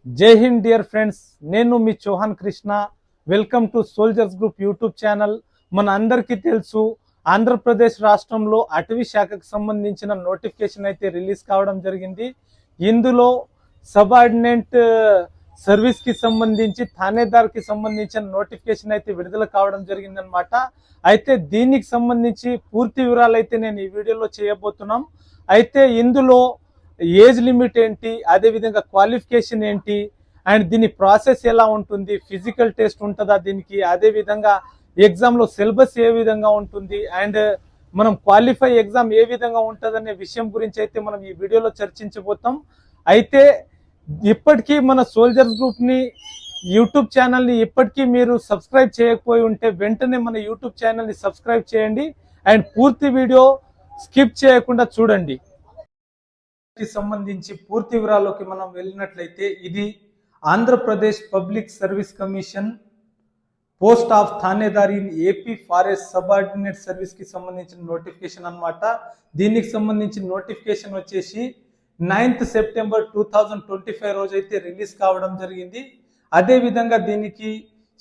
జై Hind dear friends, నేను మీ Chauhan Krishna. Welcome to soldiers group YouTube channel. మన అందరికీ తెలుసు, ఆంధ్రప్రదేశ్ రాష్ట్రంలో అటవీ శాఖకు సంబంధించిన నోటిఫికేషన్ అయితే రిలీజ్ కావడం జరిగింది. ఇందులో సబార్డినేట్ సర్వీస్కి సంబంధించి థానేదార్కి సంబంధించిన నోటిఫికేషన్ అయితే విడుదల కావడం జరిగిందనమాట. అయితే దీనికి సంబంధించి పూర్తి వివరాలు అయితే నేను ఈ వీడియోలో చేయబోతున్నాం. అయితే ఇందులో ఏజ్ లిమిట్ ఏంటి, అదేవిధంగా క్వాలిఫికేషన్ ఏంటి, అండ్ దీని ప్రాసెస్ ఎలా ఉంటుంది, ఫిజికల్ టెస్ట్ ఉంటుందా దీనికి, అదేవిధంగా ఎగ్జామ్లో సిలబస్ ఏ విధంగా ఉంటుంది, అండ్ మనం క్వాలిఫై ఎగ్జామ్ ఏ విధంగా ఉంటుంది అనే విషయం గురించి అయితే మనం ఈ వీడియోలో చర్చించబోతాం. అయితే ఇప్పటికీ మన సోల్జర్స్ గ్రూప్ని యూట్యూబ్ ఛానల్ని ఇప్పటికీ మీరు సబ్స్క్రైబ్ చేయకపోయి ఉంటే వెంటనే మన యూట్యూబ్ ఛానల్ని సబ్స్క్రైబ్ చేయండి అండ్ పూర్తి వీడియో స్కిప్ చేయకుండా చూడండి. సంబంధించి పూర్తి వివరాల్లోకి మనం వెళ్ళినట్లయితే ఇది Andhra Pradesh public service commission post of thanedar in AP forest subordinate service కి సంబంధించిన నోటిఫికేషన్ అన్నమాట. దీనికి సంబంధించిన నోటిఫికేషన్ వచ్చేసి 9th సెప్టెంబర్ 2025 రోజు అయితే రిలీజ్ కావడం జరిగింది. అదే విధంగా దీనికి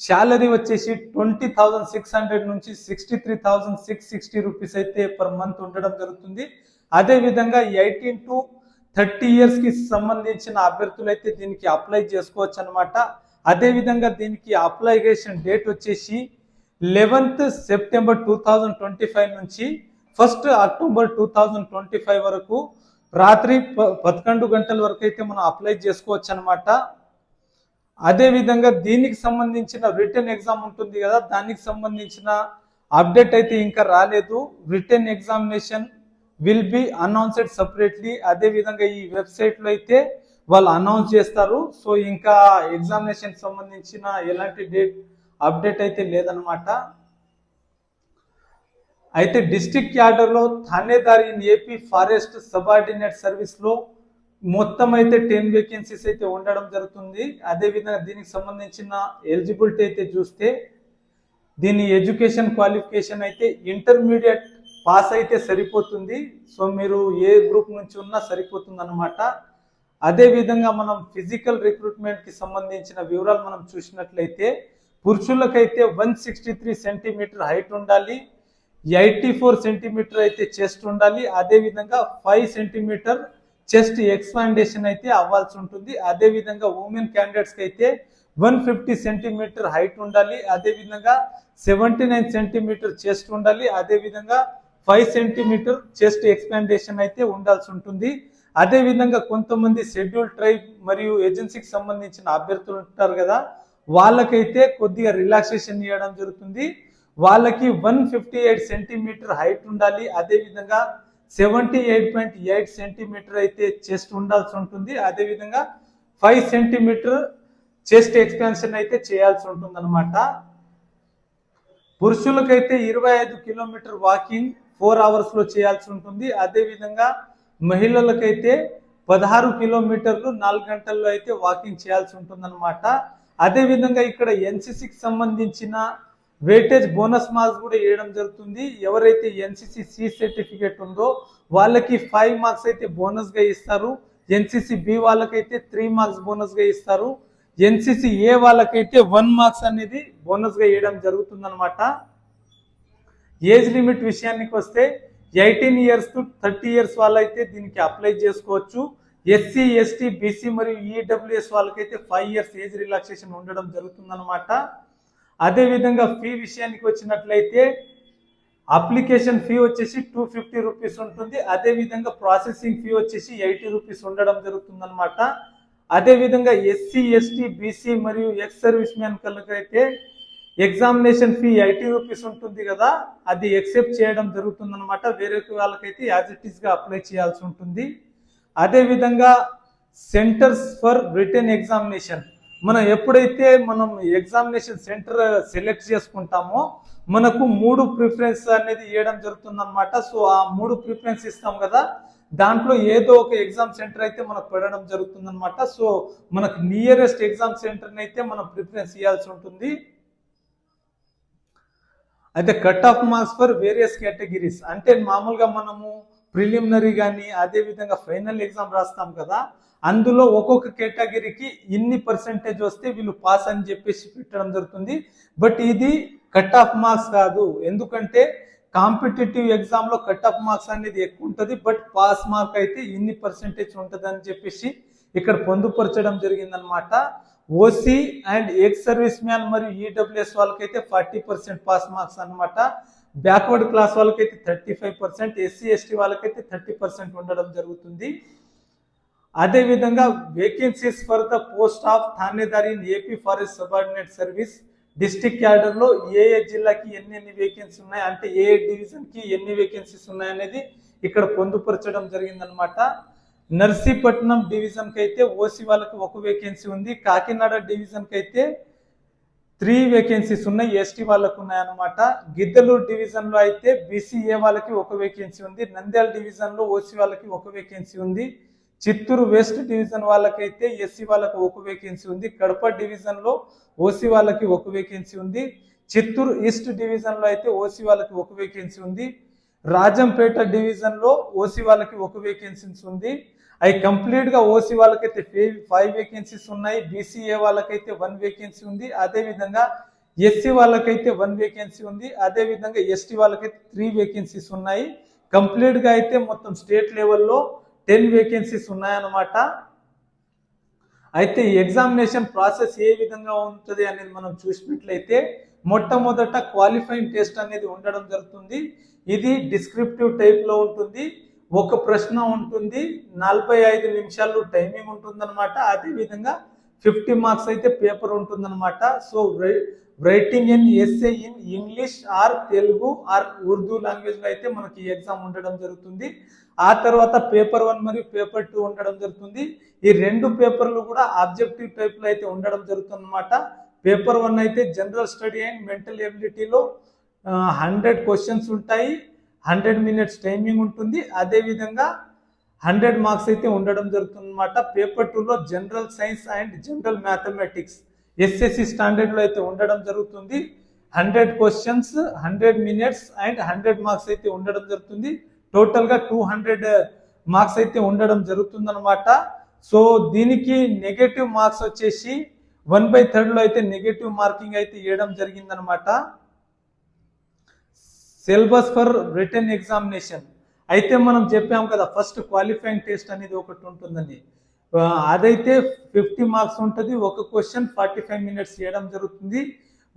శాలరీ వచ్చేసి 20,600 నుంచి 63,660 రూపీస్ అయితే పర్ మంత్ ఉండడం జరుగుతుంది. అదే విధంగా 18 to 30 years కి సంబంధించిన అభ్యర్థులు అయితే దీనికి అప్లై చేసుకోవచ్చు అనమాట. అదేవిధంగా దీనికి అప్లికేషన్ డేట్ వచ్చేసి 11th సెప్టెంబర్ 2025 నుంచి 1st అక్టోబర్ 2025 వరకు రాత్రి 11 గంటల వరకు అయితే మనం అప్లై చేసుకోవచ్చు అనమాట. అదేవిధంగా దీనికి సంబంధించిన రిటర్న్ ఎగ్జామ్ ఉంటుంది కదా, దానికి సంబంధించిన అప్డేట్ అయితే ఇంకా రాలేదు. Written examination will be announced separately. అదే విధంగా ఈ వెబ్సైట్ లో అయితే వాళ్ళు అనౌన్స్ చేస్తారు. సో ఇంకా ఎగ్జామినేషన్ సంబంధించిన ఎలాంటి డేట్ అప్డేట్ అయితే లేదనమాట. అయితే డిస్ట్రిక్ట్ క్యాడర్ లో thanedar in AP forest subordinate service లో మొత్తం అయితే 10 వేకెన్సీస్ అయితే ఉండడం జరుగుతుంది. అదే విధంగా దీనికి సంబంధించిన ఎలిజిబిలిటీ అయితే చూస్తే దీని ఎడ్యుకేషన్ క్వాలిఫికేషన్ అయితే ఇంటర్మీడియట్ పాస్ అయితే సరిపోతుంది. సో మీరు ఏ గ్రూప్ నుంచి ఉన్నా సరిపోతుంది అనమాట. అదే విధంగా మనం ఫిజికల్ రిక్రూట్మెంట్ కి సంబంధించిన వివరాలు మనం చూసినట్లయితే పురుషులకైతే 163 సెంటీమీటర్ హైట్ ఉండాలి, 84 సెంటీమీటర్ అయితే చెస్ట్ ఉండాలి, అదే విధంగా 5 సెంటీమీటర్ చెస్ట్ ఎక్స్పాండేషన్ అయితే అవ్వాల్సి ఉంటుంది. అదే విధంగా ఉమెన్ క్యాండిడేట్స్ కి అయితే 150 సెంటీమీటర్ హైట్ ఉండాలి, అదే విధంగా 79 సెంటీమీటర్ చెస్ట్ ఉండాలి, అదే విధంగా 5 సెంటీమీటర్ చెస్ట్ ఎక్స్పాండేషన్ అయితే ఉండాల్సి ఉంటుంది. అదే విధంగా కొంతమంది షెడ్యూల్ ట్రైబ్ మరియు ఏజెన్సీకి సంబంధించిన అభ్యర్థులు ఉంటారు కదా, వాళ్ళకైతే కొద్దిగా రిలాక్సేషన్ ఇవ్వడం జరుగుతుంది. వాళ్ళకి 158 సెంటీమీటర్ హైట్ ఉండాలి, అదే విధంగా 78.8 సెంటీమీటర్ అయితే చెస్ట్ ఉండాల్సి ఉంటుంది. అదే విధంగా 5 సెంటీమీటర్ చెస్ట్ ఎక్స్పాన్షన్ అయితే చేయాల్సి ఉంటుంది అనమాట. పురుషులకైతే 25 కిలోమీటర్ వాకింగ్ 4 hours లో చేయాల్సి ఉంటుంది. అదే విధంగా మహిళలకైతే 16 కిలోమీటర్లు 4 గంటల్లో అయితే వాకింగ్ చేయాల్సి ఉంటుంది అనమాట. అదే విధంగా ఇక్కడ ఎన్సిసికి సంబంధించిన వెయిటేజ్ బోనస్ మార్క్స్ కూడా వేయడం జరుగుతుంది. ఎవరైతే ఎన్సిసి సి సర్టిఫికేట్ ఉందో వాళ్ళకి 5 మార్క్స్ అయితే బోనస్ గా ఇస్తారు. ఎన్సిసి బి వాళ్ళకైతే 3 మార్క్స్ బోనస్ గా ఇస్తారు. ఎన్సిసి ఏ వాళ్ళకైతే 1 మార్క్స్ అనేది బోనస్ గా వేయడం జరుగుతుంది అనమాట. ఏజ్ లిమిట్ విషయానికి వస్తే 18 years to 30 years వాళ్ళైతే దీనికి అప్లై చేసుకోవచ్చు. ఎస్సీ ఎస్టీ బీసీ మరియు ఈడబ్ల్యూఎస్ వాళ్ళకైతే 5 years ఏజ్ రిలాక్సేషన్ ఉండడం జరుగుతుంది అనమాట. అదే విధంగా ఫీ విషయానికి వచ్చినట్లయితే అప్లికేషన్ ఫీ వచ్చేసి 250 రూపీస్ ఉంటుంది. అదే విధంగా ప్రాసెసింగ్ ఫీ వచ్చేసి 80 రూపీస్ ఉండడం జరుగుతుంది అనమాట. అదే విధంగా ఎస్సీ ఎస్టీ బీసీ మరియు ఎక్స్ సర్వీస్ మ్యాన్ కలకైతే ఎగ్జామినేషన్ ఫీ 80 రూపీస్ ఉంటుంది కదా, అది ఎక్సెప్ట్ చేయడం జరుగుతుంది అనమాట. వేరే వాళ్ళకైతే యాజ్ ఇట్ ఈస్ గా అప్లై చేయాల్సి ఉంటుంది. అదే విధంగా సెంటర్స్ ఫర్ రిటర్న్ ఎగ్జామినేషన్, మనం ఎప్పుడైతే మనం ఎగ్జామినేషన్ సెంటర్ సెలెక్ట్ చేసుకుంటామో మనకు 3 ప్రిఫరెన్స్ అనేది ఇవ్వడం జరుగుతుంది అనమాట. సో ఆ 3 ప్రిఫరెన్స్ ఇస్తాం కదా, దాంట్లో ఏదో ఒక ఎగ్జామ్ సెంటర్ అయితే మనకు పడడం జరుగుతుంది అనమాట. సో మనకు నియరెస్ట్ ఎగ్జామ్ సెంటర్ అయితే మనం ప్రిఫరెన్స్ ఇవ్వాల్సి ఉంటుంది. అయితే cut off marks for various categories, అంటే మామూలుగా మనము ప్రిలిమినరీ కానీ అదే విధంగా ఫైనల్ ఎగ్జామ్ రాస్తాం కదా, అందులో ఒక్కొక్క కేటగిరీకి ఇన్ని పర్సెంటేజ్ వస్తే వీళ్ళు పాస్ అని చెప్పేసి పెట్టడం జరుగుతుంది. బట్ ఇది కట్ ఆఫ్ మార్క్స్ కాదు, ఎందుకంటే కాంపిటేటివ్ ఎగ్జామ్ లో కట్ ఆఫ్ మార్క్స్ అనేది ఎక్కువ ఉంటుంది, బట్ పాస్ మార్క్ అయితే ఇన్ని పర్సెంటేజ్ ఉంటుంది అని చెప్పేసి ఇక్కడ పొందుపరచడం జరిగిందనమాట. OC and X service man మరియు ఈడబ్ల్యూఎస్ వాళ్ళకైతే 40% పాస్ మార్క్స్ అనమాట. బ్యాక్వర్డ్ క్లాస్ వాళ్ళకైతే 35%, ఎస్సీ ఎస్టీ వాళ్ళకైతే 30% ఉండడం జరుగుతుంది. అదే విధంగా vacancies for the post of thanedar in AP forest subordinate service district cadre లో ఏ జిల్లాకి ఎన్ని వేకెన్సీ ఉన్నాయి, అంటే ఏ డివిజన్ కి ఎన్ని వేకెన్సీస్ ఉన్నాయి అనేది ఇక్కడ పొందుపరచడం జరిగిందనమాట. నర్సీపట్నం డివిజన్ కి అయితే ఓసీ వాళ్ళకి 1 వేకెన్సీ ఉంది. కాకినాడ డివిజన్ కి అయితే 3 వేకెన్సీస్ ఉన్నాయి, ఎస్టీ వాళ్ళకు ఉన్నాయన్నమాట. గిద్దలూరు డివిజన్ లో అయితే బీసీఏ వాళ్ళకి 1 వేకెన్సీ ఉంది. నంద్యాల డివిజన్ లో ఓసీ వాళ్ళకి 1 వేకెన్సీ ఉంది. చిత్తూరు వెస్ట్ డివిజన్ వాళ్ళకైతే ఎస్సీ వాళ్ళకి 1 వేకెన్సీ ఉంది. కడప డివిజన్ లో ఓసీ వాళ్ళకి 1 వేకెన్సీ ఉంది. చిత్తూరు ఈస్ట్ డివిజన్ లో అయితే ఓసీ వాళ్ళకి 1 వేకెన్సీ ఉంది. రాజంపేట డివిజన్ లో ఓసీ వాళ్ళకి 1 వేకెన్సీస్ ఉంది. అవి కంప్లీట్ గా ఓసీ వాళ్ళకైతే 5 వేకెన్సీస్ ఉన్నాయి. బీసీఏ వాళ్ళకైతే 1 వేకెన్సీ ఉంది. అదే విధంగా ఎస్సీ వాళ్ళకైతే 1 వేకెన్సీ ఉంది. అదే విధంగా ఎస్టీ వాళ్ళకైతే 3 వేకెన్సీస్ ఉన్నాయి. కంప్లీట్ గా అయితే మొత్తం స్టేట్ లెవెల్లో 10 వేకెన్సీస్ ఉన్నాయన్నమాట. అయితే ఎగ్జామినేషన్ ప్రాసెస్ ఏ విధంగా ఉంటుంది అనేది మనం చూసినట్లయితే మొట్టమొదట క్వాలిఫైయింగ్ టెస్ట్ అనేది ఉండడం జరుగుతుంది. ఇది డిస్క్రిప్టివ్ టైప్ లో ఉంటుంది. ఒక ప్రశ్న ఉంటుంది, 45 నిమిషాలు టైమింగ్ ఉంటుందన్నమాట. అదే విధంగా 50 మార్క్స్ అయితే పేపర్ ఉంటుందన్నమాట. So writing in SA in English or Telugu or Urdu language లో అయితే మనకి ఎగ్జామ్ ఉండడం జరుగుతుంది. ఆ తర్వాత పేపర్ 1 మరియు పేపర్ 2 ఉండడం జరుగుతుంది. ఈ 2 పేపర్లు కూడా ఆబ్జెక్టివ్ టైప్ లో అయితే ఉండడం జరుగుతుంది అనమాట. పేపర్ 1 అయితే జనరల్ స్టడీ అండ్ మెంటల్ ఎబిలిటీలో 100 క్వశ్చన్స్ ఉంటాయి, 100 మినిట్స్ టైమింగ్ ఉంటుంది. అదే విధంగా 100 మార్క్స్ అయితే ఉండడం జరుగుతుంది అనమాట. పేపర్ 2లో general science and general mathematics SSC standard లో అయితే ఉండడం జరుగుతుంది. 100 క్వశ్చన్స్, 100 మినిట్స్ అండ్ 100 మార్క్స్ అయితే ఉండడం జరుగుతుంది. టోటల్ గా 200 మార్క్స్ అయితే ఉండడం జరుగుతుంది అనమాట. సో దీనికి నెగటివ్ మార్క్స్ వచ్చేసి 1/3 లో అయితే నెగటివ్ మార్కింగ్ అయితే ఇవ్వడం జరిగిందనమాట. సిలబస్ ఫర్ రిటన్ ఎగ్జామినేషన్ అయితే మనం చెప్పాం కదా, ఫస్ట్ క్వాలిఫైయింగ్ టెస్ట్ అనేది ఒకటి ఉంటుందని. అదైతే 50 మార్క్స్ ఉంటుంది. ఒక క్వశ్చన్ 45 మినిట్స్ చేయడం జరుగుతుంది.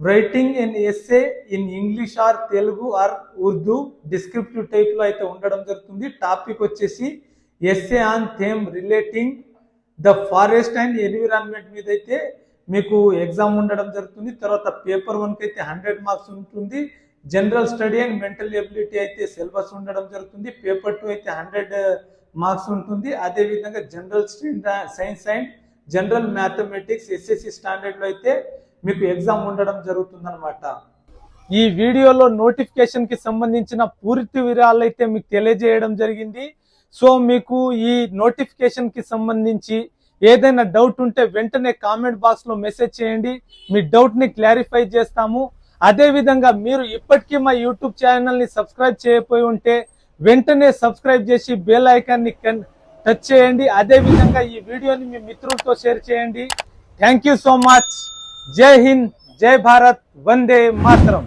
Writing in SA in English or Telugu or Urdu descriptive type లో అయితే ఉండడం జరుగుతుంది. టాపిక్ వచ్చేసి essay on theme relating the forest and environment మీద అయితే మీకు ఎగ్జామ్ ఉండడం జరుగుతుంది. తర్వాత పేపర్ 1 కి అయితే 100 మార్క్స్ ఉంటుంది. General study and mental ability అయితే సిలబస్ ఉండడం జరుగుతుంది. పేపర్ 2 అయితే 100 మార్క్స్ ఉంటుంది. అదే విధంగా general science and general mathematics SSC standard లో అయితే మీకు ఎగ్జామ్ ఉండడం జరుగుతుంది అనమాట. ఈ వీడియోలో నోటిఫికేషన్ కి సంబంధించిన పూర్తి వివరాలు అయితే మీకు తెలియజేయడం జరిగింది. సో మీకు ఈ నోటిఫికేషన్ కి సంబంధించి ఏదైనా డౌట్ ఉంటే వెంటనే కామెంట్ బాక్స్ లో మెసేజ్ చేయండి, మీ డౌట్ ని క్లారిఫై చేస్తాము. అదే విధంగా మీరు ఇప్పటికీ మా యూట్యూబ్ ఛానల్ ని సబ్స్క్రైబ్ చేయకపోయి ఉంటే వెంటనే సబ్స్క్రైబ్ చేసి బెల్ ఐకాన్ ని టచ్ చేయండి. అదే విధంగా ఈ వీడియోని మీ మిత్రులతో షేర్ చేయండి. Thank you so much. జై హింద్, జై భారత్, వందే మాతరం.